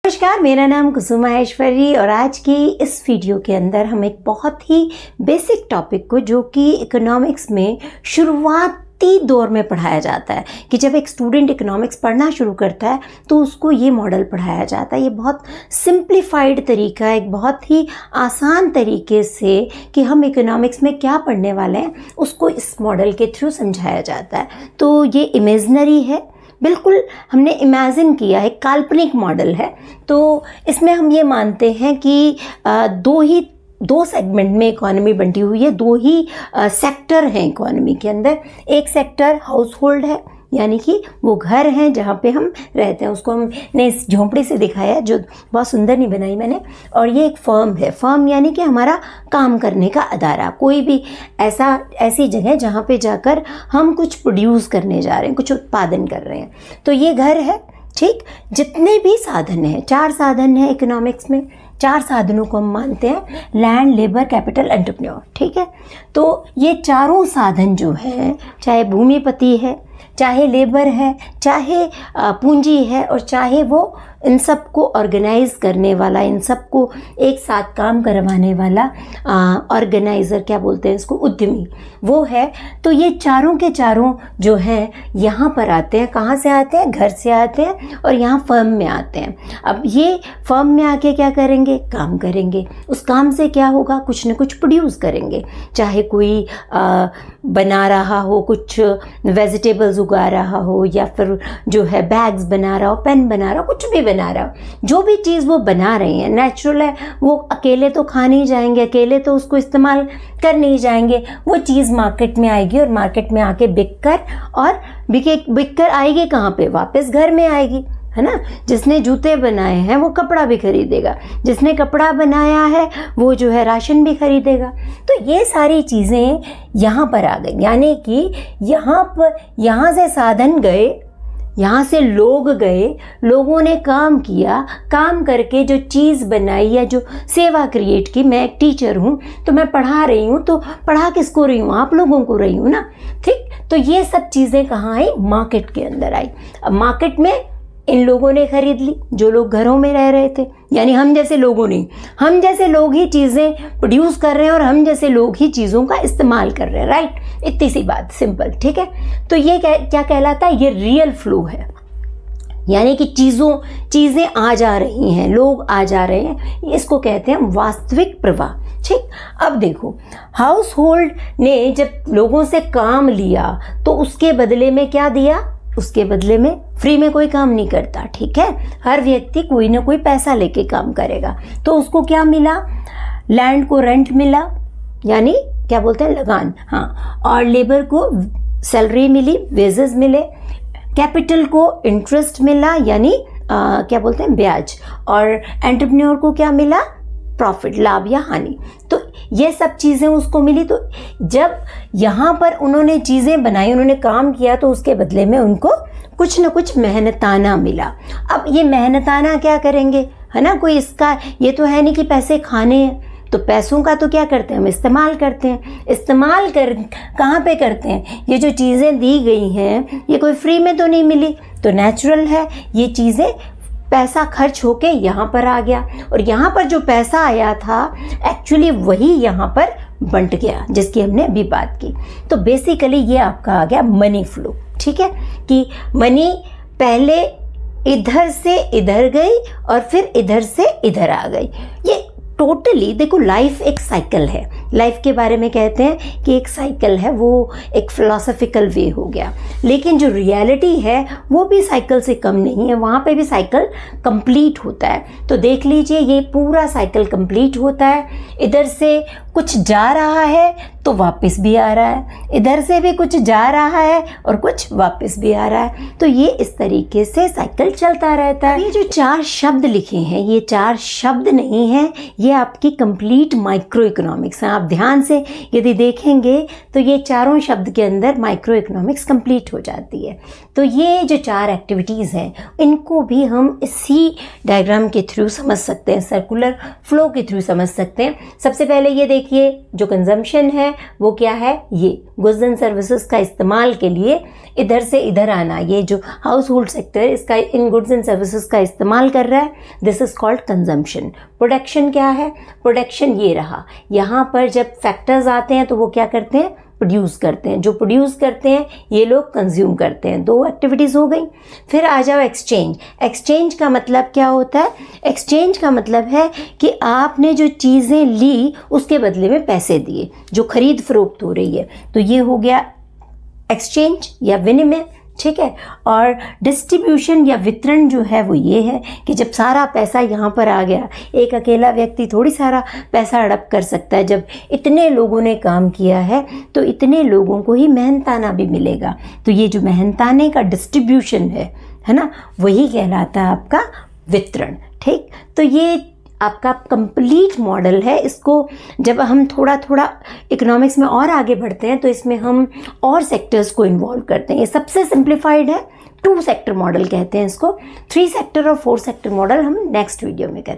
नमस्कार, मेरा नाम कुसुम माहेश्वरी और आज की इस वीडियो के अंदर हम एक बहुत ही बेसिक टॉपिक को, जो कि इकोनॉमिक्स में शुरुआती दौर में पढ़ाया जाता है कि जब एक स्टूडेंट इकोनॉमिक्स पढ़ना शुरू करता है तो उसको ये मॉडल पढ़ाया जाता है। ये बहुत सिंप्लीफाइड तरीका है, एक बहुत ही आसान तरीके से कि हम इकोनॉमिक्स में क्या पढ़ने वाले हैं उसको इस मॉडल के थ्रू समझाया जाता है। तो ये इमेजिनरी है, बिल्कुल हमने इमेजिन किया है, काल्पनिक मॉडल है। तो इसमें हम ये मानते हैं कि दो सेगमेंट में इकोनॉमी बंटी हुई है, दो ही सेक्टर हैं इकोनॉमी के अंदर। एक सेक्टर हाउस होल्ड है, यानी कि वो घर हैं जहाँ पे हम रहते हैं, उसको हमने इस झोंपड़ी से दिखाया है, जो बहुत सुंदर नहीं बनाई मैंने। और ये एक फर्म है, फर्म यानी कि हमारा काम करने का अदारा, कोई भी ऐसी जगह जहाँ पे जाकर हम कुछ प्रोड्यूस करने जा रहे हैं, कुछ उत्पादन कर रहे हैं। तो ये घर है, ठीक। जितने भी साधन हैं, 4 साधन हैं इकोनॉमिक्स में, 4 साधनों को हम मानते हैं, लैंड, लेबर, कैपिटल, एंटरप्रेन्योर, ठीक है। तो ये चारों साधन जो हैं, चाहे भूमिपति है, चाहे लेबर है, चाहे पूंजी है, और चाहे वो इन सब को ऑर्गेनाइज करने वाला, इन सब को एक साथ काम करवाने वाला ऑर्गेनाइज़र, क्या बोलते हैं इसको, उद्यमी, वो है। तो ये चारों के चारों जो हैं यहाँ पर आते हैं। कहाँ से आते हैं? घर से आते हैं और यहाँ फर्म में आते हैं। अब ये फर्म में आके क्या करेंगे? काम करेंगे। उस काम से क्या होगा? कुछ न कुछ प्रोड्यूस करेंगे, चाहे कोई बना रहा हो, कुछ वेजिटेबल्स उगा रहा हो, या फिर जो है बैग्स बना रहा हो, पेन बना रहा हो, कुछ भी बना रहा हो। जो भी चीज़ वो बना रहे हैं नेचुरल है, वो अकेले तो खा नहीं जाएंगे, अकेले तो उसको इस्तेमाल कर नहीं जाएंगे। वो चीज़ मार्केट में आएगी और मार्केट में आके बिक कर आएगी कहाँ पे? वापस घर में आएगी, है ना। जिसने जूते बनाए हैं वो कपड़ा भी खरीदेगा, जिसने कपड़ा बनाया है वो जो है राशन भी खरीदेगा। तो ये सारी चीज़ें यहाँ पर आ गई, यानी कि यहाँ से साधन गए, यहाँ से लोग गए, लोगों ने काम किया, काम करके जो चीज़ बनाई या जो सेवा क्रिएट की। मैं एक टीचर हूँ तो मैं पढ़ा रही हूँ, तो पढ़ा किसको रही हूँ? आप लोगों को रही हूँ ना, ठीक। तो ये सब चीज़ें कहाँ आई? मार्केट के अंदर आई। अब मार्केट में इन लोगों ने खरीद ली, जो लोग घरों में रह रहे थे, यानी हम जैसे लोगों ने, हम जैसे लोग ही चीज़ें प्रोड्यूस कर रहे हैं और हम जैसे लोग ही चीज़ों का इस्तेमाल कर रहे हैं, राइट। इतनी सी बात, सिंपल, ठीक है। तो ये क्या कहलाता है? ये रियल फ्लो है, यानी कि चीज़ें आ जा रही हैं, लोग आ जा रहे हैं, इसको कहते हैं वास्तविक प्रवाह, ठीक। अब देखो, हाउस होल्ड ने जब लोगों से काम लिया तो उसके बदले में क्या दिया? उसके बदले में फ्री में कोई काम नहीं करता, ठीक है। हर व्यक्ति कोई ना कोई पैसा लेके काम करेगा। तो उसको क्या मिला? लैंड को रेंट मिला, यानी क्या बोलते हैं, लगान, हाँ। और लेबर को सैलरी मिली, वेजेस मिले। कैपिटल को इंटरेस्ट मिला, यानी क्या बोलते हैं, ब्याज। और एंटरप्रेन्योर को क्या मिला? प्रॉफिट, लाभ या हानि। तो ये सब चीज़ें उसको मिली। तो जब यहाँ पर उन्होंने चीज़ें बनाई, उन्होंने काम किया, तो उसके बदले में उनको कुछ न कुछ मेहनताना मिला। अब ये मेहनताना क्या करेंगे, है ना, कोई इसका ये तो है नहीं कि पैसे खाने हैं। तो पैसों का तो क्या करते हैं हम? इस्तेमाल करते हैं। इस्तेमाल कहाँ पे करते हैं? ये जो चीज़ें दी गई हैं ये कोई फ्री में तो नहीं मिली, तो नेचुरल है ये चीज़ें पैसा खर्च होके यहाँ पर आ गया, और यहाँ पर जो पैसा आया था एक्चुअली वही यहाँ पर बंट गया, जिसकी हमने अभी बात की। तो बेसिकली ये आपका आ गया मनी फ्लो, ठीक है, कि मनी पहले इधर से इधर गई और फिर इधर से इधर आ गई। ये टोटली देखो, लाइफ एक साइकिल है। लाइफ के बारे में कहते हैं कि एक साइकिल है, वो एक फिलोसॉफिकल वे हो गया। लेकिन जो रियलिटी है वो भी साइकिल से कम नहीं है, वहाँ पे भी साइकिल कंप्लीट होता है। तो देख लीजिए, ये पूरा साइकिल कंप्लीट होता है। इधर से कुछ जा रहा है तो वापस भी आ रहा है, इधर से भी कुछ जा रहा है और कुछ वापस भी आ रहा है। तो ये इस तरीके से साइकिल चलता रहता है। ये जो 4 शब्द लिखे हैं, ये 4 शब्द नहीं हैं, ये आपकी कंप्लीट माइक्रो इकोनॉमिक्स है। आप ध्यान से यदि देखेंगे तो ये चारों शब्द के अंदर माइक्रो इकोनॉमिक्स कंप्लीट हो जाती है। तो ये जो 4 एक्टिविटीज़ हैं इनको भी हम इसी डायग्राम के थ्रू समझ सकते हैं, सर्कुलर फ्लो के थ्रू समझ सकते हैं। सबसे पहले ये देखिए, जो कंजम्पशन है वो क्या है, ये गुड्स एंड सर्विसेज का इस्तेमाल के लिए इधर से इधर आना, ये जो हाउस होल्ड सेक्टर इसका इन गुड्स एंड सर्विसेज का इस्तेमाल कर रहा है, this is called consumption. Production क्या है, प्रोडक्शन ये रहा, यहाँ पर जब फैक्टर्स आते हैं तो वो क्या करते हैं, प्रोड्यूस करते हैं, जो प्रोड्यूस करते हैं ये लोग कंज्यूम करते हैं। 2 एक्टिविटीज़ हो गई। फिर आ जाओ एक्सचेंज। एक्सचेंज का मतलब क्या होता है, एक्सचेंज का मतलब है कि आपने जो चीज़ें ली उसके बदले में पैसे दिए, जो खरीद फरोख्त हो रही है, तो ये हो गया एक्सचेंज या विनिमय, ठीक है। और डिस्ट्रीब्यूशन या वितरण जो है वो ये है कि जब सारा पैसा यहाँ पर आ गया, एक अकेला व्यक्ति थोड़ी सारा पैसा हड़प कर सकता है, जब इतने लोगों ने काम किया है तो इतने लोगों को ही मेहनताना भी मिलेगा, तो ये जो मेहनताने का डिस्ट्रीब्यूशन है ना, वही कहलाता है आपका वितरण, ठीक। तो ये आपका कंप्लीट मॉडल है। इसको जब हम थोड़ा थोड़ा इकोनॉमिक्स में और आगे बढ़ते हैं तो इसमें हम और सेक्टर्स को इन्वॉल्व करते हैं। ये सबसे सिंप्लीफाइड है, 2 सेक्टर मॉडल कहते हैं इसको। 3 सेक्टर और 4 सेक्टर मॉडल हम नेक्स्ट वीडियो में करेंगे।